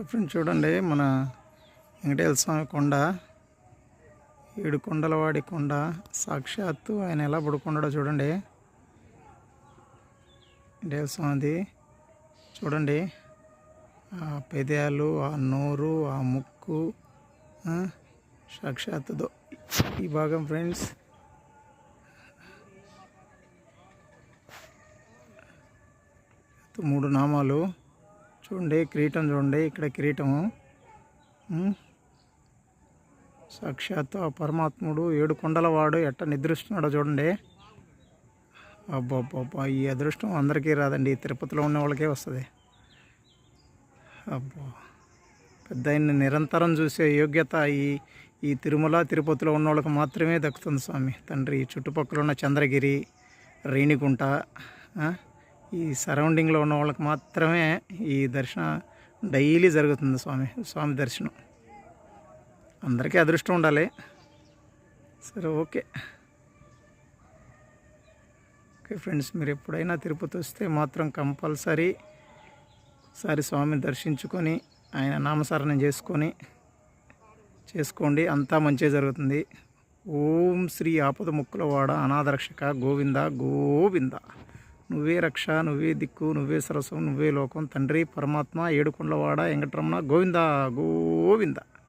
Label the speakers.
Speaker 1: Friends చూడండి, మన వెంకటేశ్వర స్వామి కొండ, 7 కొండలవాడి కొండ. సాక్షాత్తు ఆయన ఎలా పడుకున్నాడో చూడండి. వెంకటేశ్వర స్వామిది చూడండి, ఆ పెదాలు, ఆ నోరు, ఆ ముక్కు, సాక్షాత్తుదో ఈ భాగం ఫ్రెండ్స్. మూడు నామాలు చూడండి. కిరీటం చూడండి, ఇక్కడ కిరీటము. సాక్షాత్తు ఆ పరమాత్ముడు 7 కొండల వాడు ఎట్ట నిద్రిస్తున్నాడో చూడండి. అబ్బా, ఈ అదృష్టం అందరికీ రాదండి, తిరుపతిలో ఉన్న వాళ్ళకే వస్తుంది. అబ్బా, పెద్ద ఆయన్ని నిరంతరం చూసే యోగ్యత ఈ తిరుమల తిరుపతిలో ఉన్న వాళ్ళకి మాత్రమే దక్కుతుంది స్వామి. తండ్రి చుట్టుపక్కల ఉన్న చంద్రగిరి, రేణిగుంట, ఈ సరౌండింగ్లో ఉన్న వాళ్ళకి మాత్రమే ఈ దర్శనం డైలీ జరుగుతుంది స్వామి దర్శనం. అందరికీ అదృష్టం ఉండాలి. సరే, ఓకే ఫ్రెండ్స్, మీరు ఎప్పుడైనా తిరుపతి వస్తే మాత్రం కంపల్సరీ స్వామిని దర్శించుకొని ఆయన నామస్మరణం చేసుకోండి. అంతా మంచిగా జరుగుతుంది. ఓం శ్రీ ఆపద ముక్కులవాడ అనాథరక్షక గోవింద గోవింద. నువ్వే రక్ష, నువ్వే దిక్కు, నువ్వే సరస్వం, నువ్వే లోకం. తండ్రి పరమాత్మ 7 కొండలవాడ వెంకటరమణ గోవింద గోవింద.